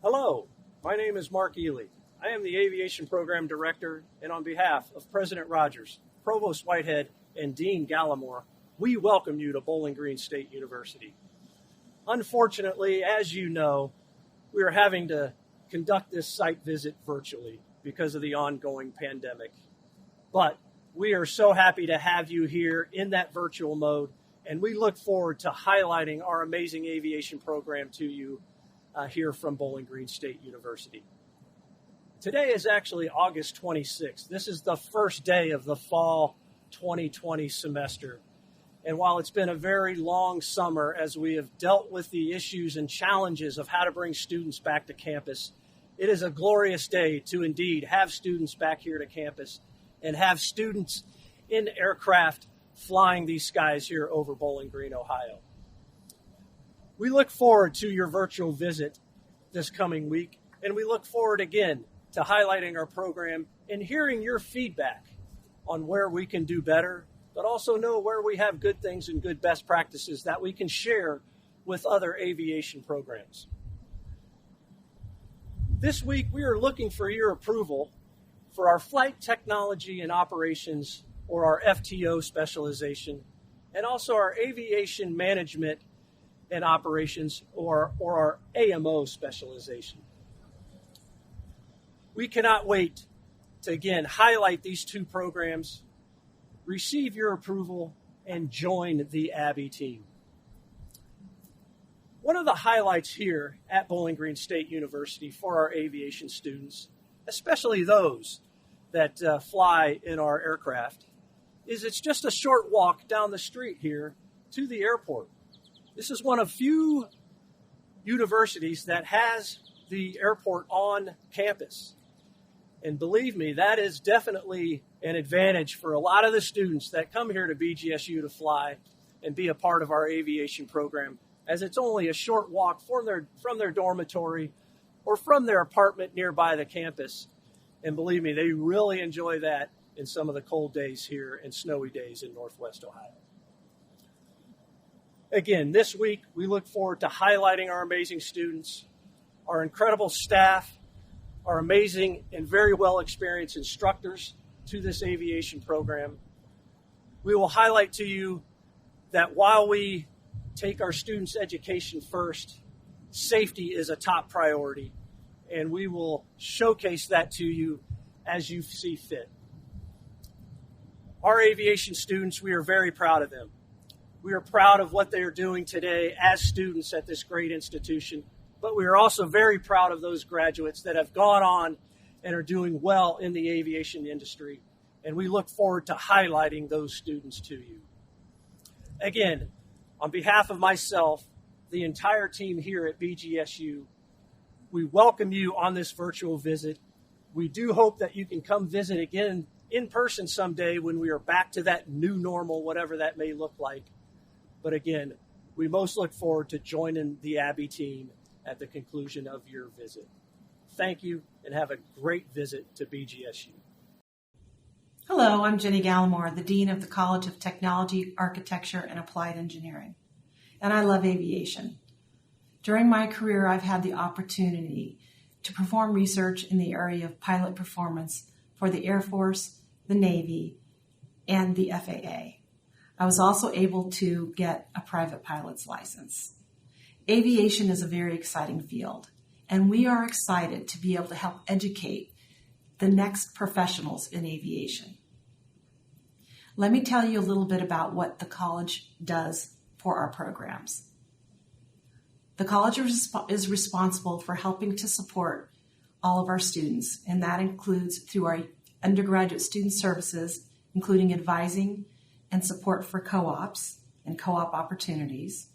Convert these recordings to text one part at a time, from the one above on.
Hello, my name is Mark Ely. I am the Aviation Program Director, and on behalf of President Rogers, Provost Whitehead, and Dean Gallimore, we welcome you to Bowling Green State University. Unfortunately, as you know, we are having to conduct this site visit virtually because of the ongoing pandemic. But we are so happy to have you here in that virtual mode, and we look forward to highlighting our amazing aviation program to you here from Bowling Green State University. Today is actually August 26th. This is the first day of the fall 2020 semester. And while it's been a very long summer as we have dealt with the issues and challenges of how to bring students back to campus, it is a glorious day to indeed have students back here to campus and have students in aircraft flying these skies here over Bowling Green, Ohio. We look forward to your virtual visit this coming week, and we look forward again to highlighting our program and hearing your feedback on where we can do better, but also know where we have good things and good best practices that we can share with other aviation programs. This week, we are looking for your approval for our Flight Technology and Operations, or our FTO specialization, and also our Aviation Management and Operations, or our AMO specialization. We cannot wait to again highlight these two programs, receive your approval, and join the AABI team. One of the highlights here at Bowling Green State University for our aviation students, especially those that fly in our aircraft, is it's just a short walk down the street here to the airport. This is one of few universities that has the airport on campus. And believe me, that is definitely an advantage for a lot of the students that come here to BGSU to fly and be a part of our aviation program, as it's only a short walk from their dormitory or from their apartment nearby the campus. And believe me, they really enjoy that in some of the cold days here and snowy days in Northwest Ohio. Again, this week, we look forward to highlighting our amazing students, our incredible staff, our amazing and very well-experienced instructors to this aviation program. We will highlight to you that while we take our students' education first, safety is a top priority, and we will showcase that to you as you see fit. Our aviation students, we are very proud of them. We are proud of what they are doing today as students at this great institution, but we are also very proud of those graduates that have gone on and are doing well in the aviation industry, and we look forward to highlighting those students to you. Again, on behalf of myself, the entire team here at BGSU, we welcome you on this virtual visit. We do hope that you can come visit again in person someday when we are back to that new normal, whatever that may look like. But again, we most look forward to joining the AABI team at the conclusion of your visit. Thank you, and have a great visit to BGSU. Hello, I'm Jenny Gallimore, the Dean of the College of Technology, Architecture, and Applied Engineering, and I love aviation. During my career, I've had the opportunity to perform research in the area of pilot performance for the Air Force, the Navy, and the FAA. I was also able to get a private pilot's license. Aviation is a very exciting field, and we are excited to be able to help educate the next professionals in aviation. Let me tell you a little bit about what the college does for our programs. The college is responsible for helping to support all of our students, and that includes through our undergraduate student services, including advising and support for co-ops and co-op opportunities.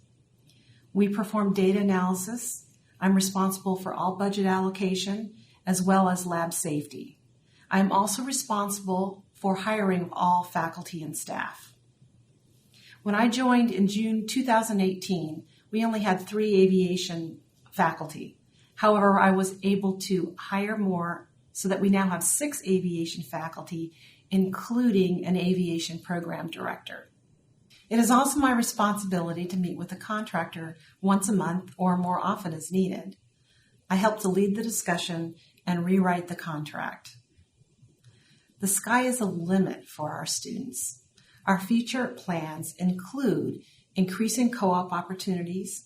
We perform data analysis. I'm responsible for all budget allocation as well as lab safety. I'm also responsible for hiring of all faculty and staff. When I joined in June 2018, we only had 3 aviation faculty. However, I was able to hire more so that we now have 6 aviation faculty, including an aviation program director. It is also my responsibility to meet with the contractor once a month or more often as needed. I helped to lead the discussion and rewrite the contract. The sky is the limit for our students. Our future plans include increasing co-op opportunities,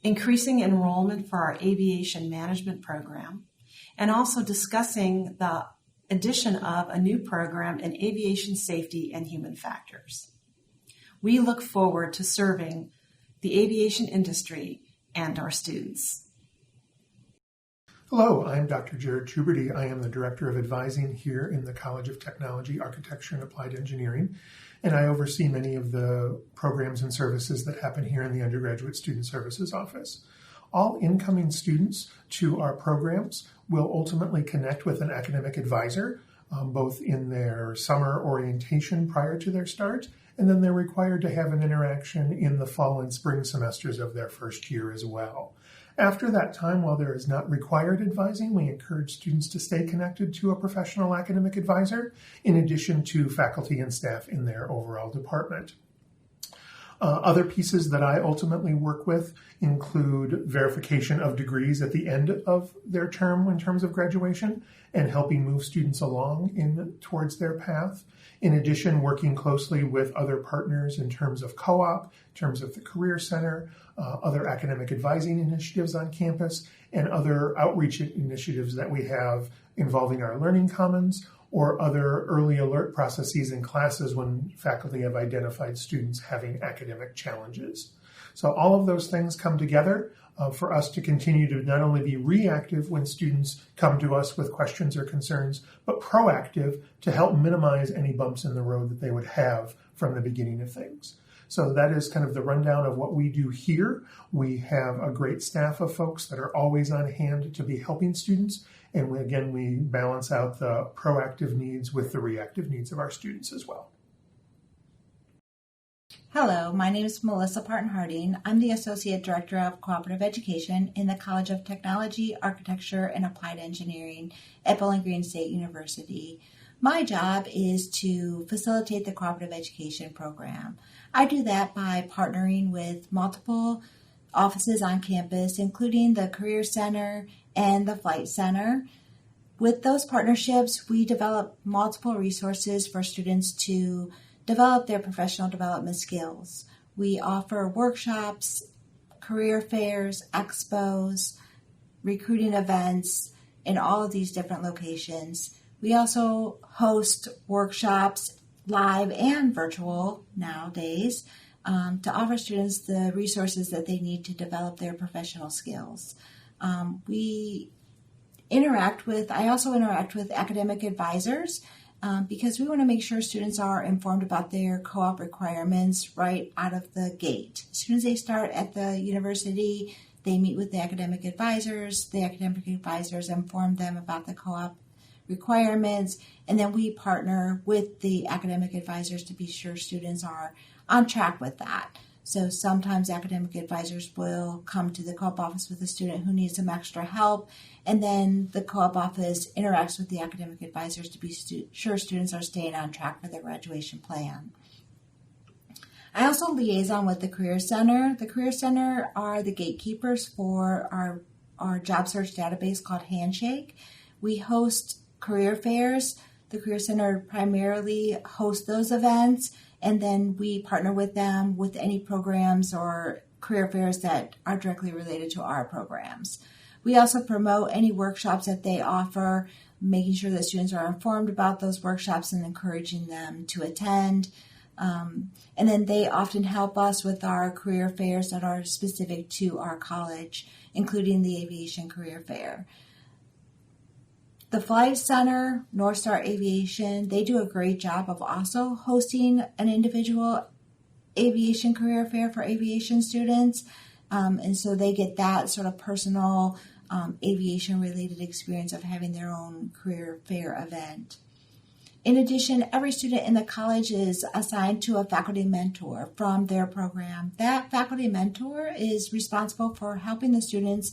increasing enrollment for our aviation management program, and also discussing the addition of a new program in aviation safety and human factors. We look forward to serving the aviation industry and our students. Hello, I'm Dr. Jared Tuberty. I am the Director of Advising here in the College of Technology, Architecture, and Applied Engineering, and I oversee many of the programs and services that happen here in the Undergraduate Student Services Office. All incoming students to our programs will ultimately connect with an academic advisor, both in their summer orientation prior to their start, and then they're required to have an interaction in the fall and spring semesters of their first year as well. After that time, while there is not required advising, we encourage students to stay connected to a professional academic advisor, in addition to faculty and staff in their overall department. Other pieces that I ultimately work with include verification of degrees at the end of their term in terms of graduation and helping move students along towards their path. In addition, working closely with other partners in terms of co-op, in terms of the Career Center, other academic advising initiatives on campus, and other outreach initiatives that we have involving our Learning Commons or other early alert processes in classes when faculty have identified students having academic challenges. So all of those things come together for us to continue to not only be reactive when students come to us with questions or concerns, but proactive to help minimize any bumps in the road that they would have from the beginning of things. So that is kind of the rundown of what we do here. We have a great staff of folks that are always on hand to be helping students. And we balance out the proactive needs with the reactive needs of our students as well. Hello, my name is Melissa Parton-Harding. I'm the Associate Director of Cooperative Education in the College of Technology, Architecture, and Applied Engineering at Bowling Green State University. My job is to facilitate the cooperative education program. I do that by partnering with multiple offices on campus, including the Career Center and the Flight Center. With those partnerships, we develop multiple resources for students to develop their professional development skills. We offer workshops, career fairs, expos, recruiting events in all of these different locations. We also host workshops, live and virtual nowadays, to offer students the resources that they need to develop their professional skills. I also interact with academic advisors because we want to make sure students are informed about their co-op requirements right out of the gate. As soon as they start at the university, they meet with the academic advisors. The academic advisors inform them about the co-op requirements, and then we partner with the academic advisors to be sure students are on track with that. So sometimes academic advisors will come to the co-op office with a student who needs some extra help, and then the co-op office interacts with the academic advisors to be sure students are staying on track for their graduation plan. I also liaison with the Career Center. The Career Center are the gatekeepers for our job search database called Handshake. We host career fairs. The Career Center primarily hosts those events, and then we partner with them with any programs or career fairs that are directly related to our programs. We also promote any workshops that they offer, making sure that students are informed about those workshops and encouraging them to attend. And then they often help us with our career fairs that are specific to our college, including the Aviation Career Fair. The Flight Center, North Star Aviation, they do a great job of also hosting an individual aviation career fair for aviation students. And so they get that sort of personal aviation-related experience of having their own career fair event. In addition, every student in the college is assigned to a faculty mentor from their program. That faculty mentor is responsible for helping the students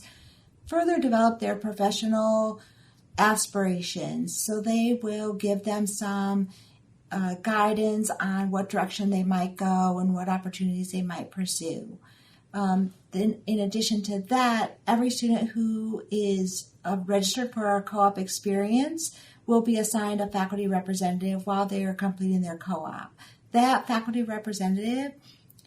further develop their professional aspirations. So they will give them some guidance on what direction they might go and what opportunities they might pursue. Then in addition to that, every student who is registered for our co-op experience will be assigned a faculty representative while they are completing their co-op. That faculty representative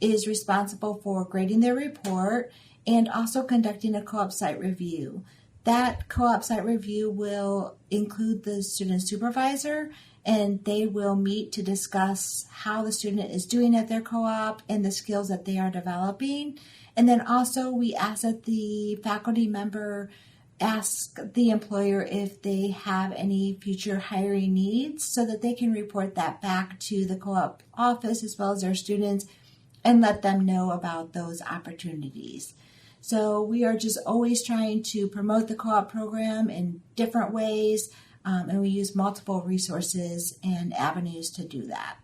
is responsible for grading their report and also conducting a co-op site review. That co-op site review will include the student supervisor, and they will meet to discuss how the student is doing at their co-op and the skills that they are developing. And then also we ask that the faculty member ask the employer if they have any future hiring needs so that they can report that back to the co-op office as well as their students and let them know about those opportunities. So we are just always trying to promote the co-op program in different ways, and we use multiple resources and avenues to do that.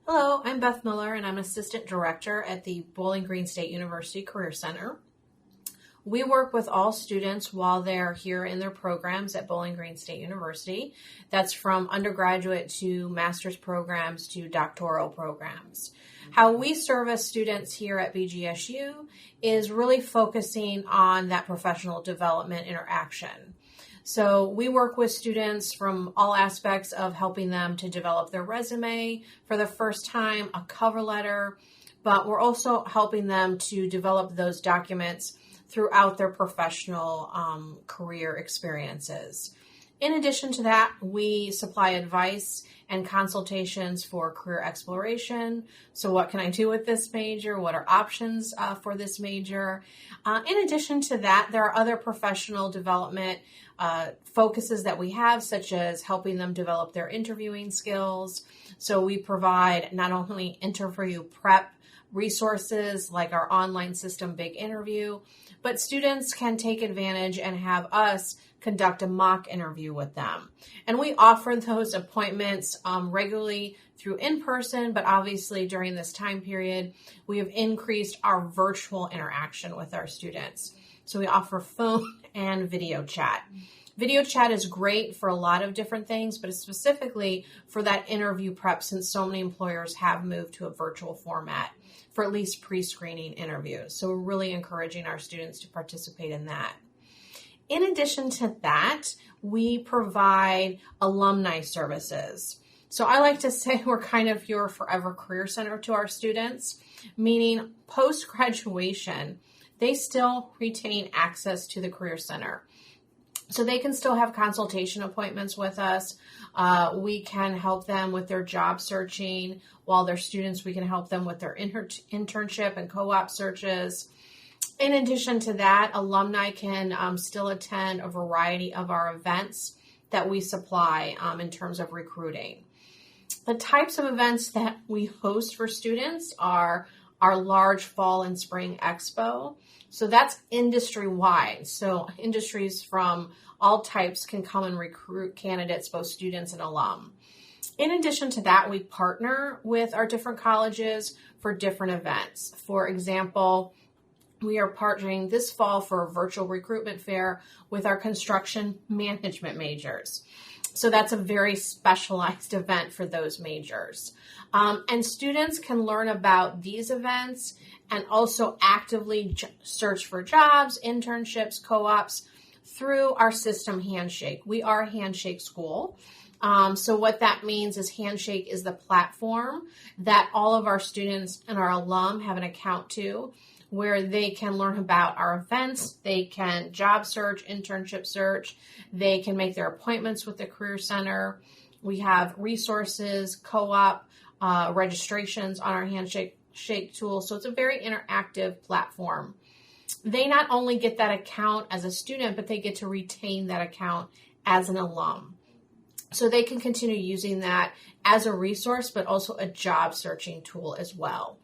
Hello, I'm Beth Miller, and I'm Assistant Director at the Bowling Green State University Career Center. We work with all students while they're here in their programs at Bowling Green State University. That's from undergraduate to master's programs to doctoral programs. How we service students here at BGSU is really focusing on that professional development interaction. So we work with students from all aspects of helping them to develop their resume for the first time, a cover letter, but we're also helping them to develop those documents throughout their professional career experiences. In addition to that, we supply advice and consultations for career exploration. So what can I do with this major? What are options for this major? In addition to that, there are other professional development focuses that we have, such as helping them develop their interviewing skills. So we provide not only interview prep resources like our online system Big Interview, but students can take advantage and have us conduct a mock interview with them. And we offer those appointments regularly through in-person, but obviously during this time period, we have increased our virtual interaction with our students. So we offer phone and video chat. Video chat is great for a lot of different things, but specifically for that interview prep, since so many employers have moved to a virtual format for at least pre-screening interviews. So we're really encouraging our students to participate in that. In addition to that, we provide alumni services. So I like to say we're kind of your forever career center to our students, meaning post-graduation, they still retain access to the Career Center. So they can still have consultation appointments with us. We can help them with their job searching. While they're students, we can help them with their internship and co-op searches. In addition to that, alumni can still attend a variety of our events that we supply in terms of recruiting. The types of events that we host for students are our large fall and spring expo. So that's industry-wide. So industries from all types can come and recruit candidates, both students and alum. In addition to that, we partner with our different colleges for different events. For example, we are partnering this fall for a virtual recruitment fair with our construction management majors. So that's a very specialized event for those majors. And students can learn about these events and also actively search for jobs, internships, co-ops through our system Handshake. We are a Handshake school. So what that means is Handshake is the platform that all of our students and our alum have an account to, where they can learn about our events, they can job search, internship search, they can make their appointments with the Career Center. We have resources, co-op registrations on our Handshake tool. So it's a very interactive platform. They not only get that account as a student, but they get to retain that account as an alum. So they can continue using that as a resource, but also a job searching tool as well.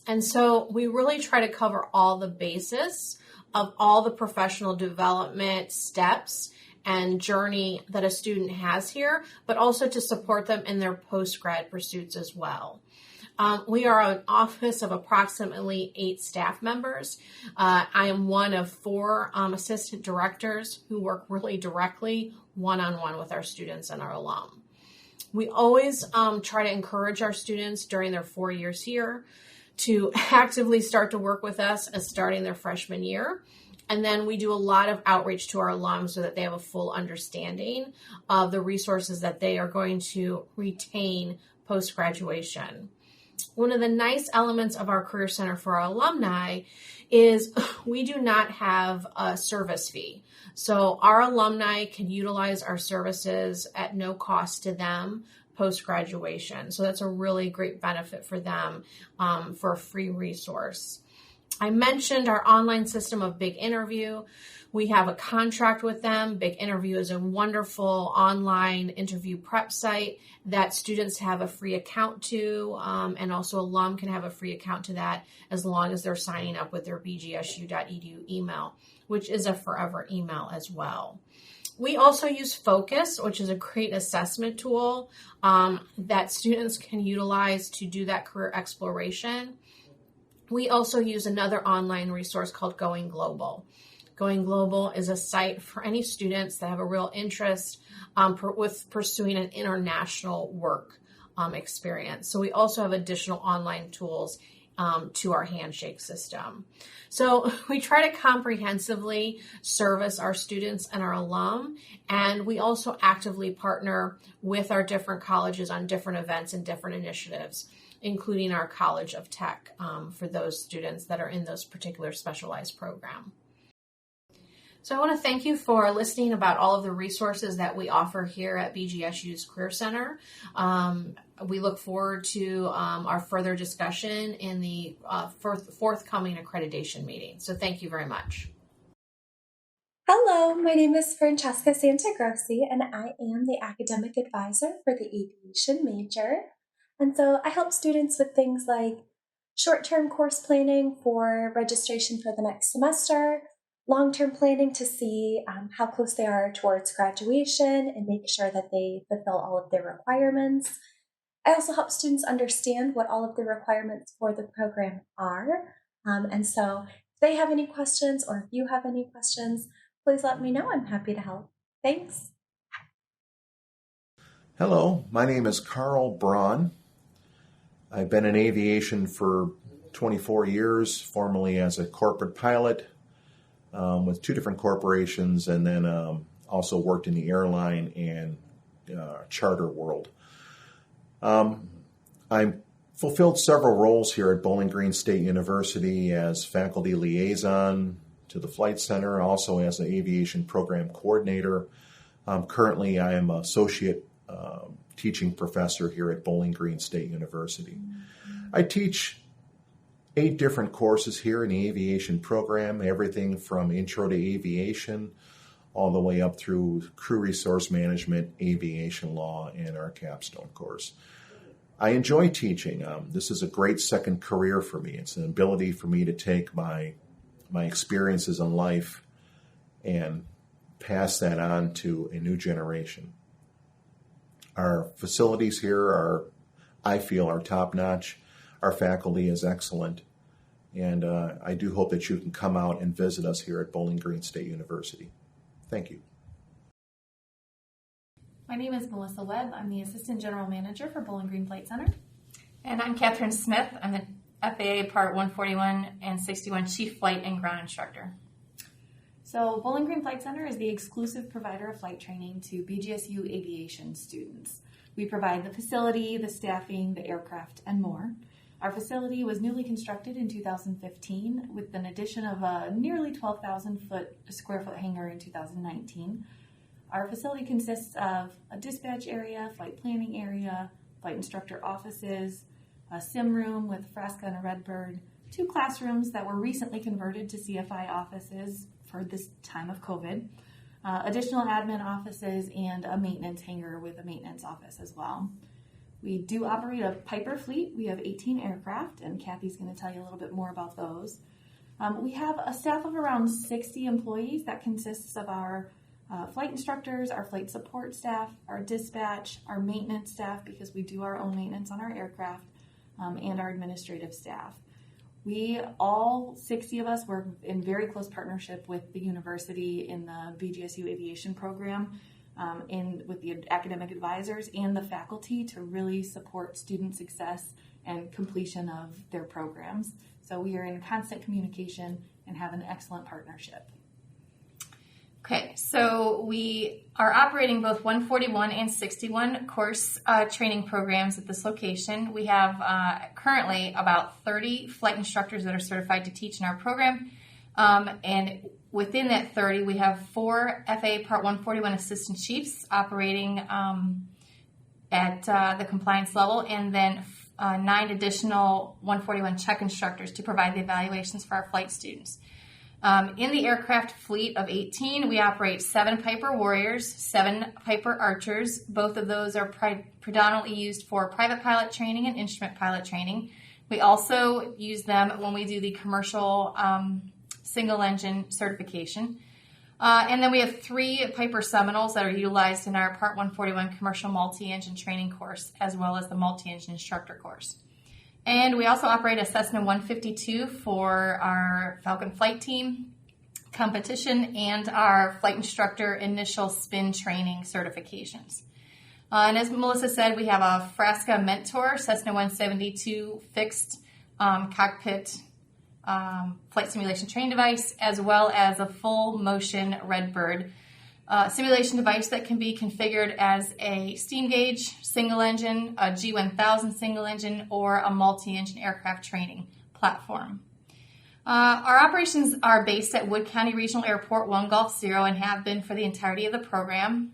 And so we really try to cover all the basis of all the professional development steps and journey that a student has here, but also to support them in their post-grad pursuits as well. We are an office of approximately 8 staff members. I am one of 4 assistant directors who work really directly one-on-one with our students and our alum. We always try to encourage our students during their 4 years here to actively start to work with us as starting their freshman year. And then we do a lot of outreach to our alums so that they have a full understanding of the resources that they are going to retain post-graduation. One of the nice elements of our Career Center for our alumni is we do not have a service fee. So our alumni can utilize our services at no cost to them post-graduation. So that's a really great benefit for them for a free resource. I mentioned our online system of Big Interview. We have a contract with them. Big Interview is a wonderful online interview prep site that students have a free account to, and also alum can have a free account to that as long as they're signing up with their bgsu.edu email, which is a forever email as well. We also use Focus, which is a great assessment tool that students can utilize to do that career exploration. We also use another online resource called Going Global. Going Global is a site for any students that have a real interest with pursuing an international work experience. So we also have additional online tools to our handshake system. So we try to comprehensively service our students and our alum, and we also actively partner with our different colleges on different events and different initiatives, including our College of Tech for those students that are in those particular specialized program. So I want to thank you for listening about all of the resources that we offer here at BGSU's Career Center. We look forward to our further discussion in the forthcoming accreditation meeting. So thank you very much. Hello, my name is Francesca Santagrossi, and I am the academic advisor for the aviation major. And so I help students with things like short-term course planning for registration for the next semester, long-term planning to see how close they are towards graduation and make sure that they fulfill all of their requirements. I also help students understand what all of the requirements for the program are. And so if they have any questions or if you have any questions, please let me know. I'm happy to help. Thanks. Hello, my name is Carl Braun. I've been in aviation for 24 years, formerly as a corporate pilot with two different corporations, and then also worked in the airline and charter world. I fulfilled several roles here at Bowling Green State University as faculty liaison to the Flight Center, also as the Aviation Program coordinator. Currently, I am associate teaching professor here at Bowling Green State University. I teach 8 different courses here in the aviation program, everything from intro to aviation all the way up through crew resource management, aviation law, and our capstone course. I enjoy teaching. This is a great second career for me. It's an ability for me to take my experiences in life and pass that on to a new generation. Our facilities here are, I feel, are top-notch. Our faculty is excellent. And I do hope that you can come out and visit us here at Bowling Green State University. Thank you. My name is Melissa Webb. I'm the Assistant General Manager for Bowling Green Flight Center. And I'm Catherine Smith. I'm the FAA Part 141 and 61 Chief Flight and Ground Instructor. So Bowling Green Flight Center is the exclusive provider of flight training to BGSU aviation students. We provide the facility, the staffing, the aircraft, and more. Our facility was newly constructed in 2015 with an addition of a nearly 12,000 square foot hangar in 2019. Our facility consists of a dispatch area, flight planning area, flight instructor offices, a sim room with Frasca and a Redbird, 2 classrooms that were recently converted to CFI offices for this time of COVID, additional admin offices, and a maintenance hangar with a maintenance office as well. We do operate a Piper fleet. We have 18 aircraft, and Kathy's going to tell you a little bit more about those. We have a staff of around 60 employees that consists of our flight instructors, our flight support staff, our dispatch, our maintenance staff, because we do our own maintenance on our aircraft, and our administrative staff. We, all 60 of us, work in very close partnership with the university in the BGSU Aviation Program. with the academic advisors and the faculty to really support student success and completion of their programs. So we are in constant communication and have an excellent partnership. Okay, so we are operating both 141 and 61 course training programs at this location. We have currently about 30 flight instructors that are certified to teach in our program. And within that 30, we have 4 FAA Part 141 assistant chiefs operating at the compliance level, and then 9 additional 141 check instructors to provide the evaluations for our flight students. In the aircraft fleet of 18, we operate 7 Piper Warriors, 7 Piper Archers. Both of those are predominantly used for private pilot training and instrument pilot training. We also use them when we do the commercial single engine certification. And then we have 3 Piper Seminoles that are utilized in our Part 141 commercial multi-engine training course, as well as the multi-engine instructor course. And we also operate a Cessna 152 for our Falcon flight team competition and our flight instructor initial spin training certifications. And as Melissa said, we have a Frasca Mentor Cessna 172 fixed cockpit flight simulation training device, as well as a full motion Redbird simulation device that can be configured as a steam gauge, single engine, a G1000 single engine, or a multi-engine aircraft training platform. Our operations are based at Wood County Regional Airport, 1 Golf 0, and have been for the entirety of the program.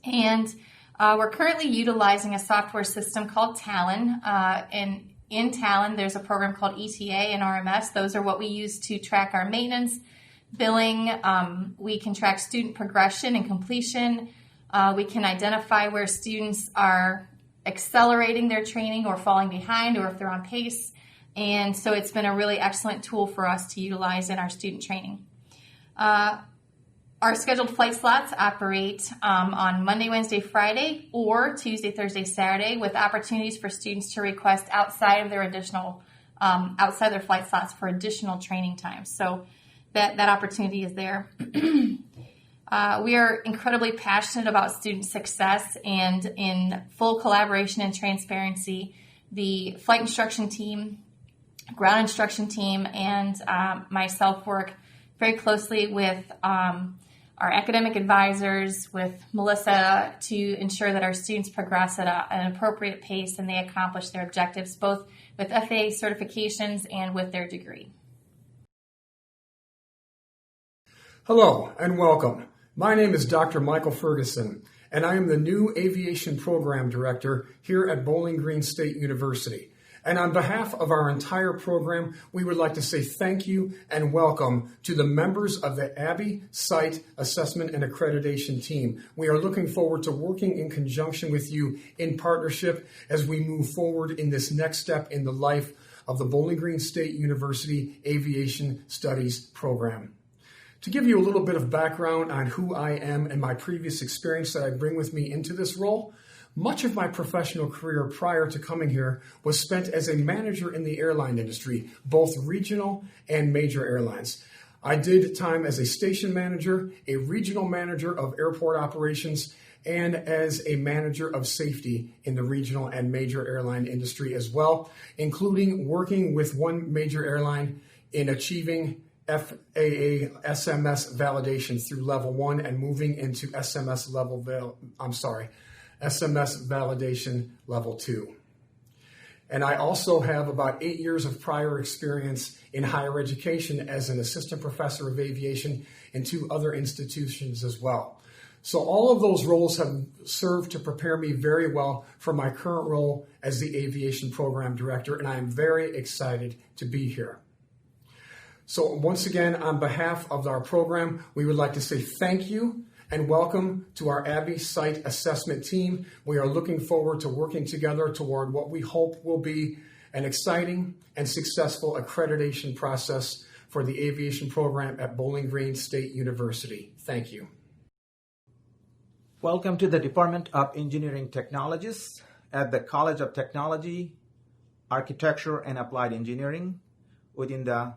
And we're currently utilizing a software system called Talon. And in Talon, there's a program called ETA and RMS. Those are what we use to track our maintenance, billing. We can track student progression and completion. We can identify where students are accelerating their training or falling behind, or if they're on pace. And so it's been a really excellent tool for us to utilize in our student training. Our scheduled flight slots operate on Monday, Wednesday, Friday, or Tuesday, Thursday, Saturday, with opportunities for students to request outside of their flight slots for additional training time. So that opportunity is there. We are incredibly passionate about student success, and in full collaboration and transparency, the flight instruction team, ground instruction team, and myself work very closely with our academic advisors, with Melissa, to ensure that our students progress at an appropriate pace and they accomplish their objectives, both with FAA certifications and with their degree. Hello and welcome. My name is Dr. Michael Ferguson, and I am the new Aviation Program Director here at Bowling Green State University. And on behalf of our entire program, we would like to say thank you and welcome to the members of the AABI Site Assessment and Accreditation team. We are looking forward to working in conjunction with you in partnership as we move forward in this next step in the life of the Bowling Green State University Aviation Studies program. To give you a little bit of background on who I am and my previous experience that I bring with me into this role, much of my professional career prior to coming here was spent as a manager in the airline industry, both regional and major airlines. I did time as a station manager, a regional manager of airport operations, and as a manager of safety in the regional and major airline industry as well, including working with one major airline in achieving FAA SMS validation through level 1 and moving into SMS validation level 2. And I also have about 8 years of prior experience in higher education as an assistant professor of aviation in 2 other institutions as well. So all of those roles have served to prepare me very well for my current role as the Aviation Program Director, and I am very excited to be here. So once again, on behalf of our program, we would like to say thank you and welcome to our AABI Site Assessment team. We are looking forward to working together toward what we hope will be an exciting and successful accreditation process for the aviation program at Bowling Green State University. Thank you. Welcome to the Department of Engineering Technologists at the College of Technology, Architecture, and Applied Engineering within the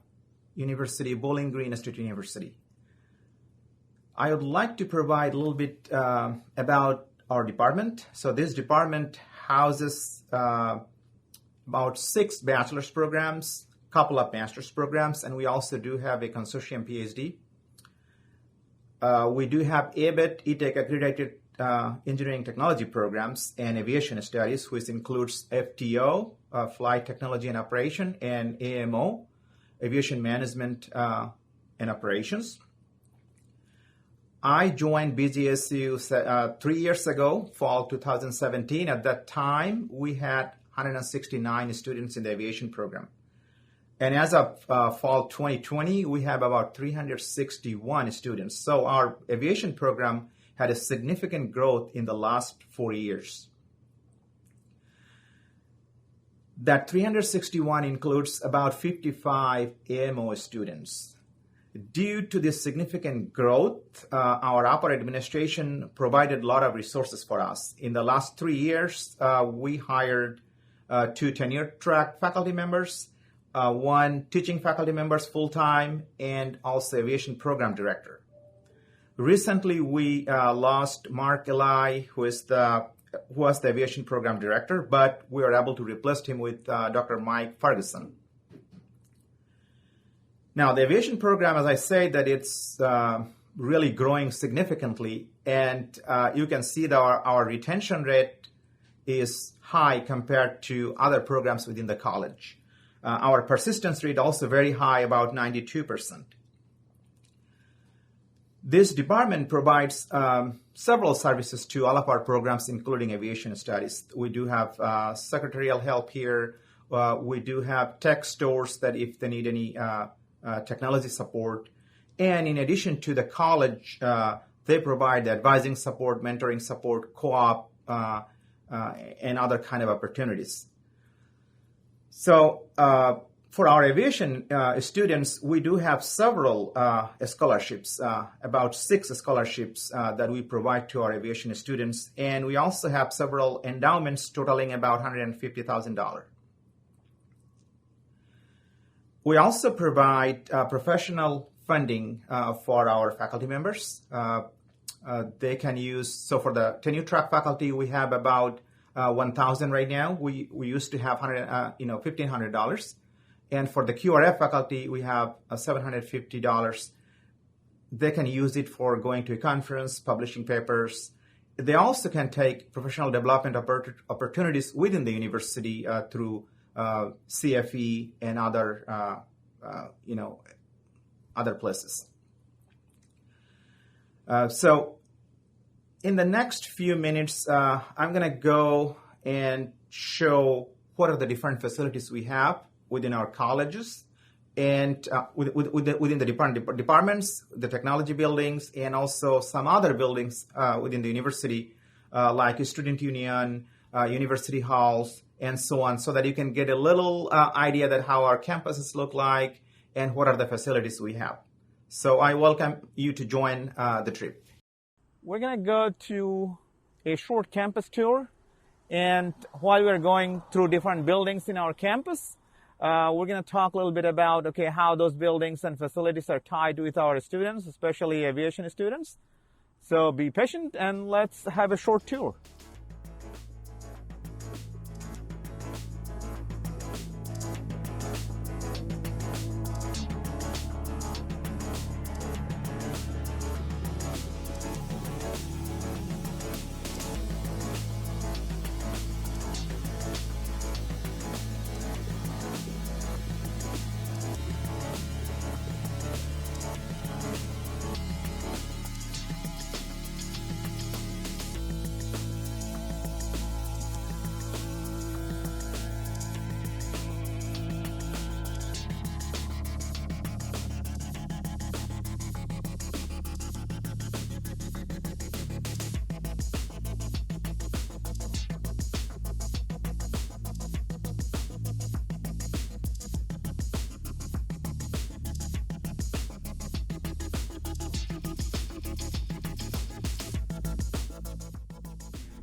Bowling Green State University. I would like to provide a little bit about our department. So this department houses about 6 bachelor's programs, a couple of master's programs, and we also do have a consortium PhD. We do have ABET, ETEC accredited engineering technology programs and aviation studies, which includes FTO, flight technology and operation, and AMO, aviation management and operations. I joined BGSU 3 years ago, fall 2017. At that time, we had 169 students in the aviation program. And as of fall 2020, we have about 361 students. So our aviation program had a significant growth in the last 4 years. That 361 includes about 55 AMO students. Due to this significant growth, our upper administration provided a lot of resources for us. In the last 3 years, we hired 2 tenure-track faculty members, 1 teaching faculty members full-time, and also aviation program director. Recently, we lost Mark Eli, who was the aviation program director, but we were able to replace him with Dr. Mike Ferguson. Now, the aviation program, as I say, that it's really growing significantly, and you can see that our retention rate is high compared to other programs within the college. Our persistence rate also very high, about 92%. This department provides several services to all of our programs, including aviation studies. We do have secretarial help here. We do have tech stores that if they need any technology support. And in addition to the college, they provide the advising support, mentoring support, co-op, and other kind of opportunities. So for our aviation students, we do have several scholarships, about 6 scholarships that we provide to our aviation students. And we also have several endowments totaling about $150,000. We also provide professional funding for our faculty members. They can use, so for the tenure track faculty, we have about 1,000 right now. We used to have $1,500. And for the QRF faculty, we have $750. They can use it for going to a conference, publishing papers. They also can take professional development opportunities within the university through CFE and other, other places. So in the next few minutes, I'm going to go and show what are the different facilities we have within our colleges and within the departments, the technology buildings, and also some other buildings within the university, like a student union, university halls, and so on, so that you can get a little idea that how our campuses look like and what are the facilities we have. So I welcome you to join the trip. We're going to go to a short campus tour, and while we're going through different buildings in our campus, we're going to talk a little bit about how those buildings and facilities are tied with our students, especially aviation students. So be patient and let's have a short tour.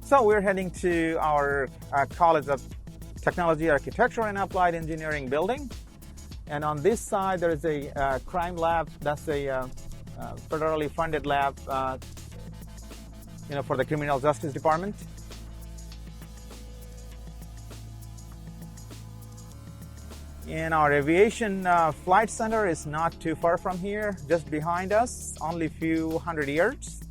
So we're heading to our College of Technology, Architecture, and Applied Engineering building. And on this side, there is a crime lab. That's a federally funded lab, for the Criminal Justice Department. And our aviation flight center is not too far from here, just behind us, only a few hundred yards.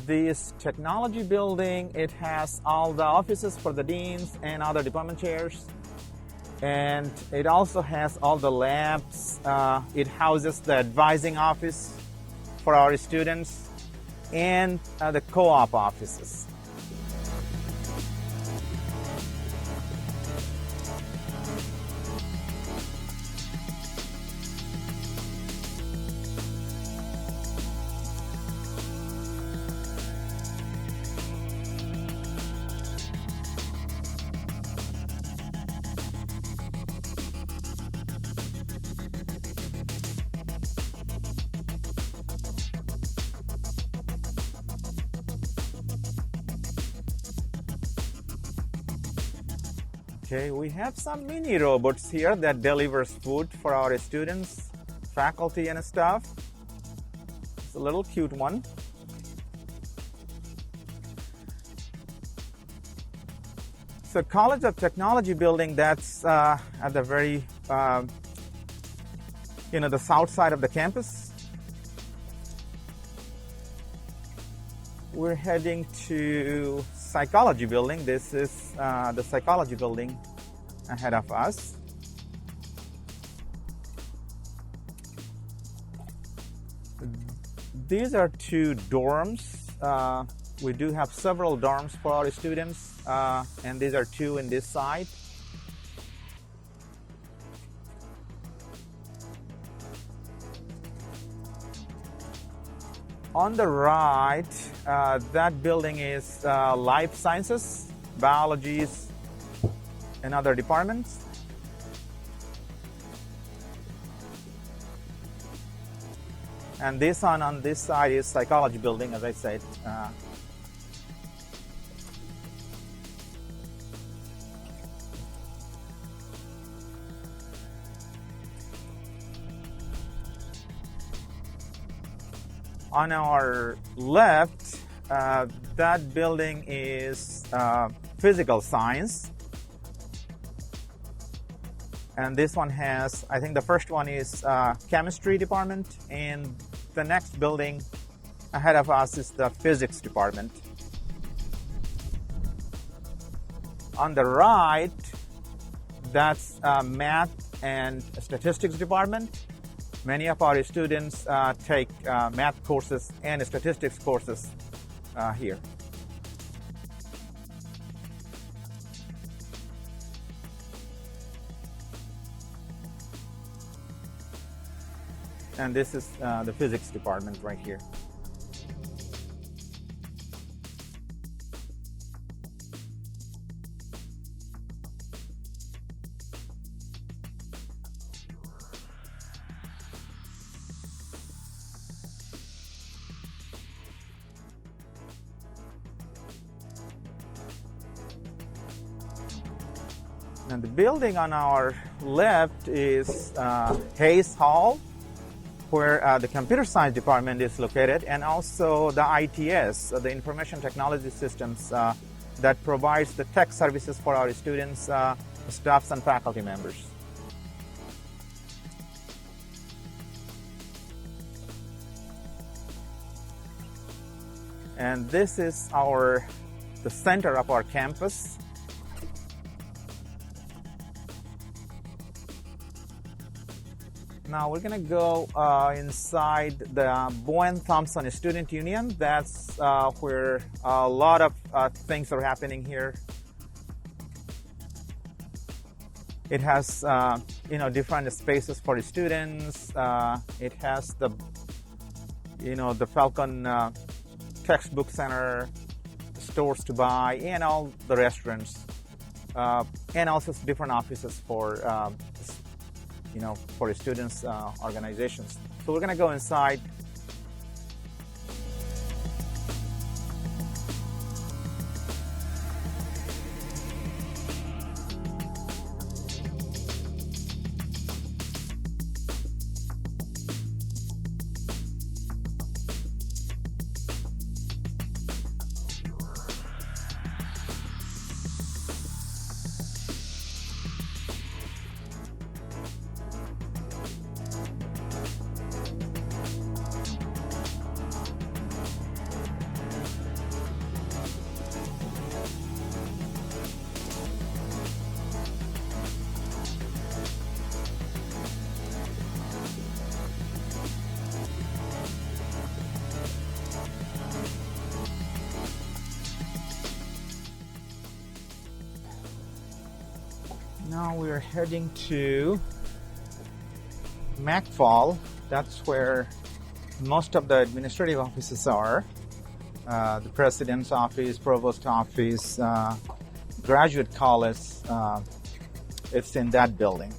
This technology building, it has all the offices for the deans and other department chairs. And it also has all the labs. It houses the advising office for our students and the co-op offices. Okay, we have some mini robots here that delivers food for our students, faculty and staff. It's a little cute one. So College of Technology building, that's at the very, the south side of the campus. We're heading to psychology building. This is the psychology building ahead of us. These are two dorms. We do have several dorms for our students, and these are two in this side. On the right, that building is life sciences, biologies, and other departments. And this one on this side is psychology building, as I said. On our left, that building is physical science. And this one has, I think the first one is chemistry department, and the next building ahead of us is the physics department. On the right, that's math and statistics department. Many of our students take math courses and statistics courses here. And this is the physics department right here. And the building on our left is Hayes Hall, where the computer science department is located, and also the ITS, the information technology systems that provides the tech services for our students, staffs, and faculty members. And this is the center of our campus. Now we're going to go inside the Bowen Thompson Student Union. That's where a lot of things are happening here. It has different spaces for the students. It has the the Falcon textbook center, stores to buy, and all the restaurants, and also different offices for for the students' organizations. So we're going to go inside. Now we're heading to MacFall. That's where most of the administrative offices are. The president's office, provost office, graduate college. It's in that building.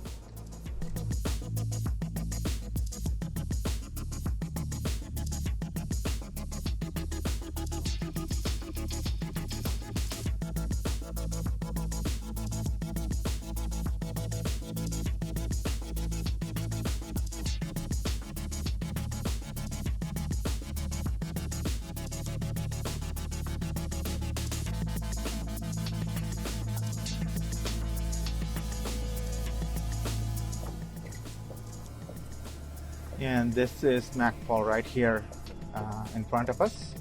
And this is MacFall right here in front of us.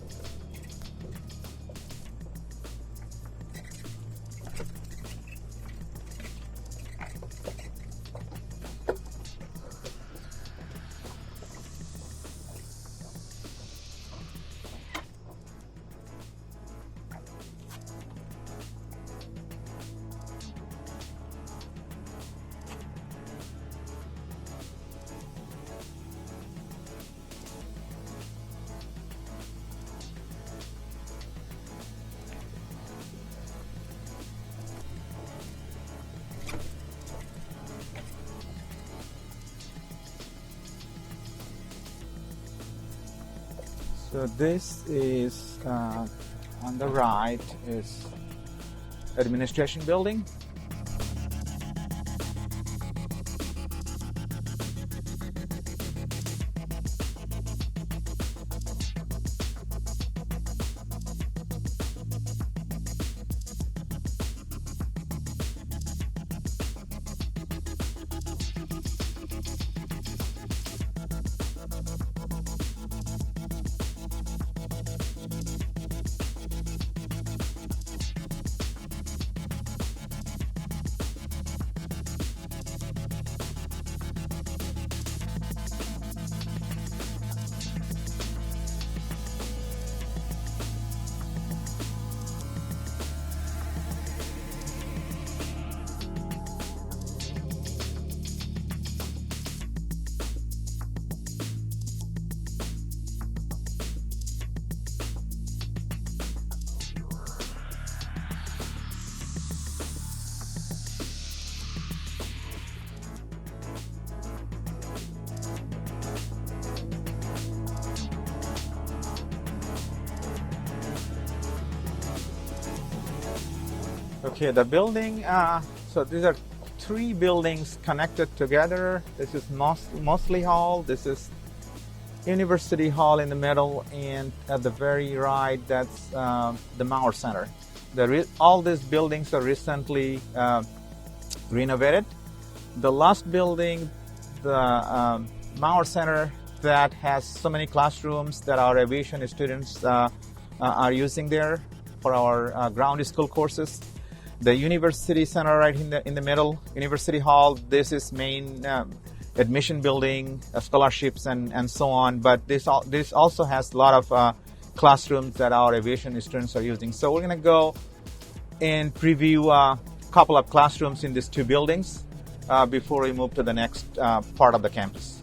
So this is on the right is administration building. Okay, the building, so these are three buildings connected together. This is Mosley Hall, this is University Hall in the middle, and at the very right, that's the Maurer Center. All these buildings are recently renovated. The last building, the Maurer Center, that has so many classrooms that our aviation students are using there for our ground school courses. The University Center right in the middle, University Hall, this is main admission building, scholarships, and so on. But this also has a lot of classrooms that our aviation students are using. So we're going to go and preview a couple of classrooms in these two buildings before we move to the next part of the campus.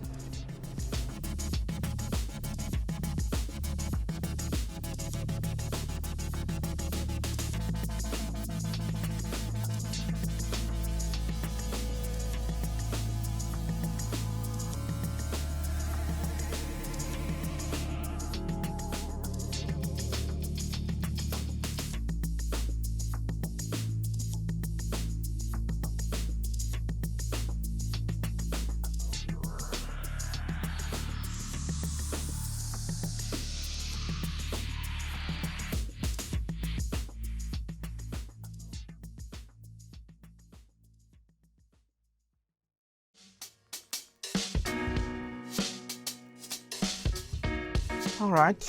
All right,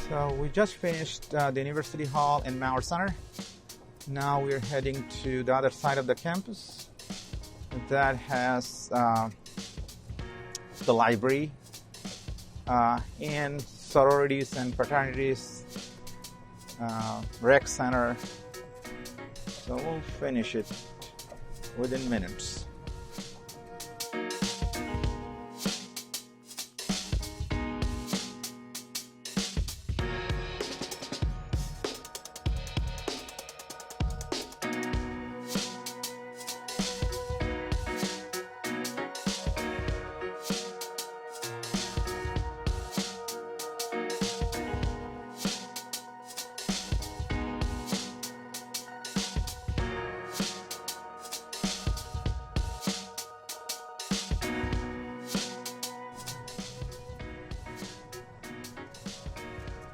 so we just finished the University Hall and Mauer Center. Now we're heading to the other side of the campus that has the library and sororities and fraternities, rec center. So we'll finish it within minutes.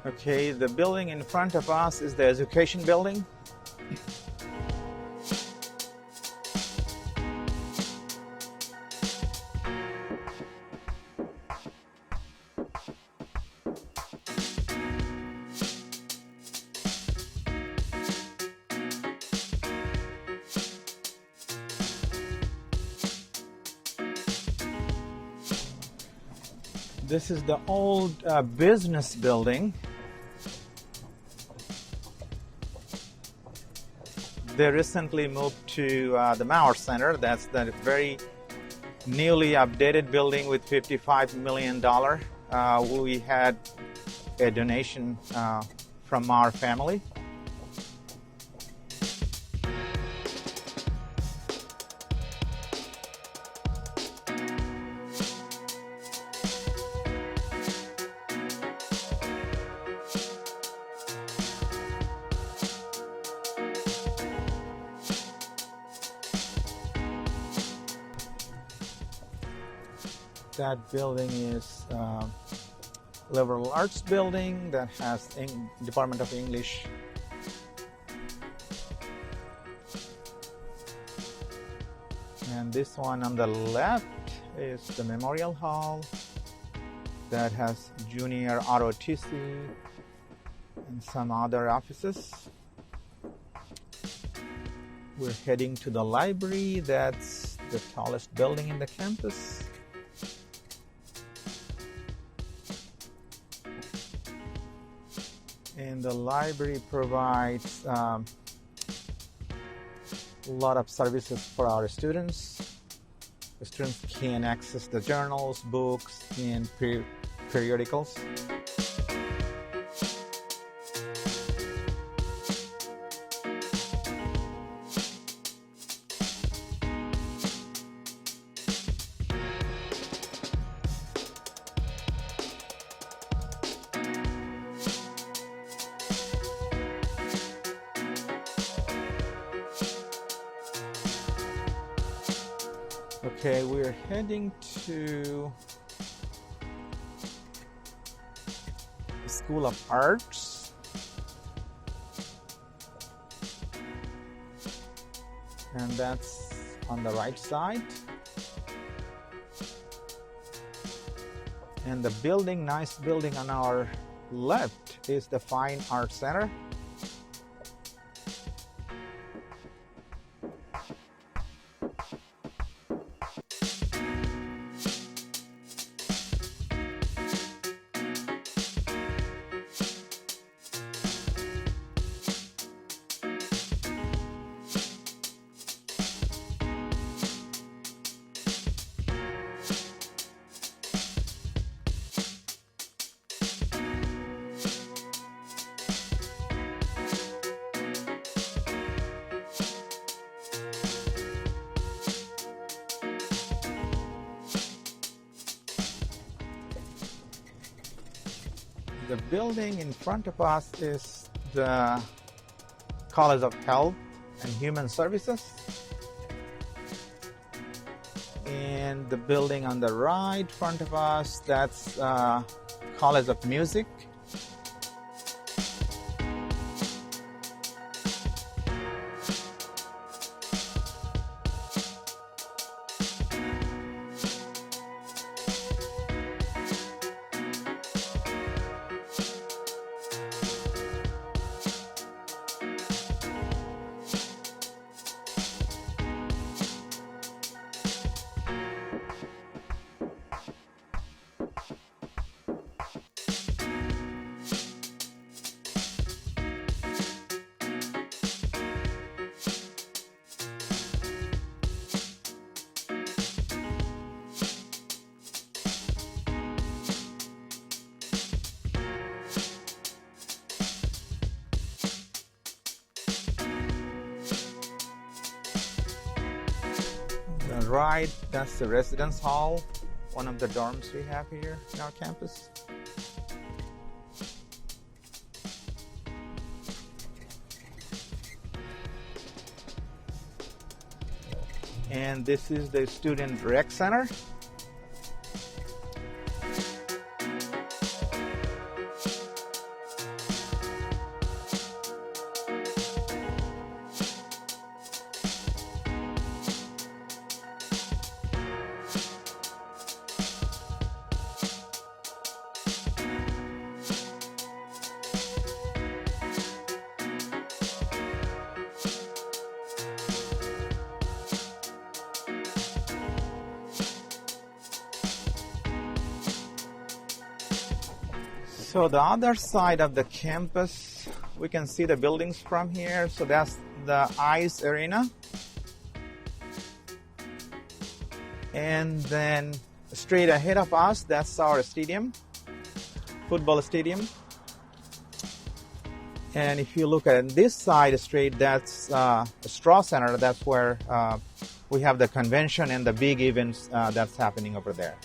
Okay, the building in front of us is the education building. This is the old business building. They recently moved to the Mauer Center. That's the very newly updated building with $55 million. We had a donation from our family. That building is liberal arts building that has Department of English. And this one on the left is the Memorial Hall that has junior ROTC and some other offices. We're heading to the library. That's the tallest building in the campus. And the library provides a lot of services for our students. The students can access the journals, books, and periodicals. Okay, we're heading to the School of Arts. And that's on the right side. And the building, nice building on our left is the Fine Arts Center. The building in front of us is the College of Health and Human Services. And the building on the right front of us, that's College of Music. Right, that's the residence hall, one of the dorms we have here in our campus. And this is the Student Rec Center. So the other side of the campus, we can see the buildings from here. So that's the ice arena. And then straight ahead of us, that's our stadium, football stadium. And if you look at this side straight, that's a straw center. That's where we have the convention and the big events that's happening over there.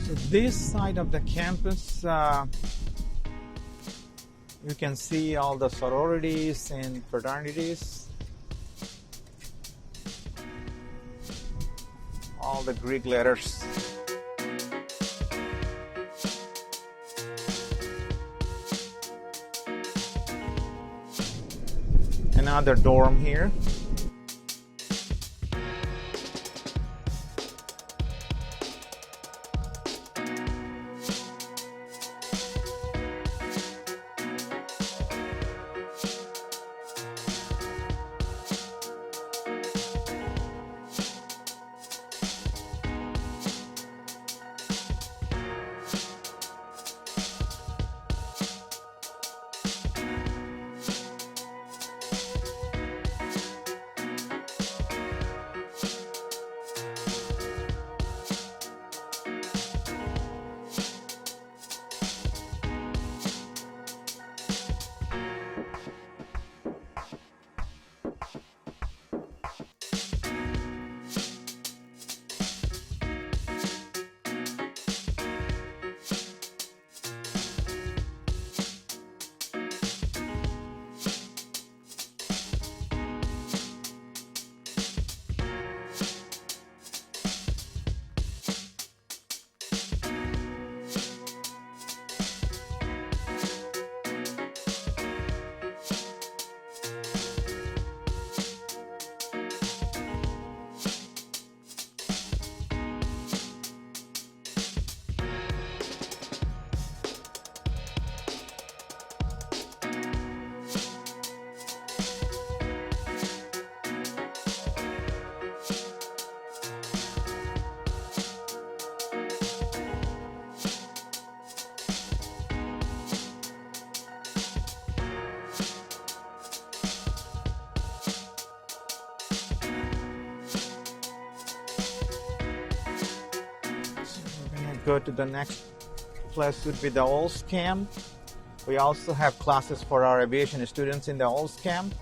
So this side of the campus You can see all the sororities and fraternities, all the Greek letters. Another dorm here. Go to the next place would be the OLS camp. We also have classes for our aviation students in the OLS camp.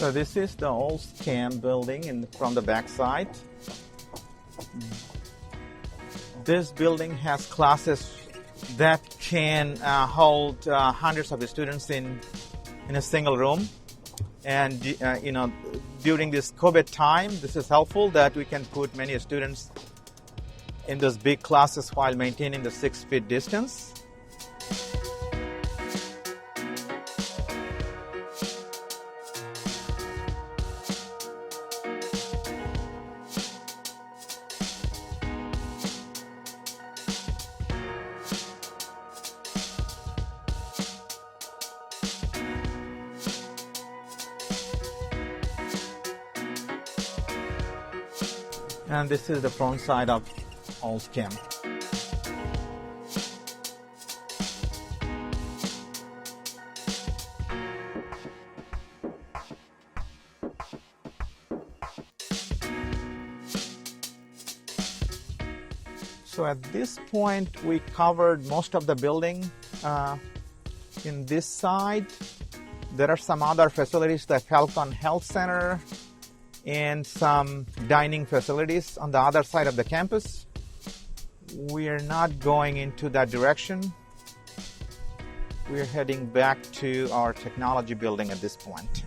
So this is the old camp building from the back side. This building has classes that can hold hundreds of students in a single room. And during this COVID time, this is helpful that we can put many students in those big classes while maintaining the 6 feet distance. And this is the front side of old camp. So at this point, we covered most of the building. In this side, there are some other facilities like Falcon Health Center and some dining facilities on the other side of the campus. We are not going into that direction. We're heading back to our technology building at this point.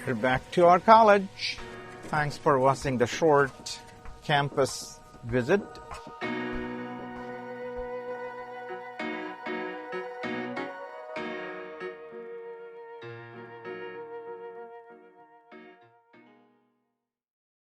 We're back to our college. Thanks for watching the short campus visit.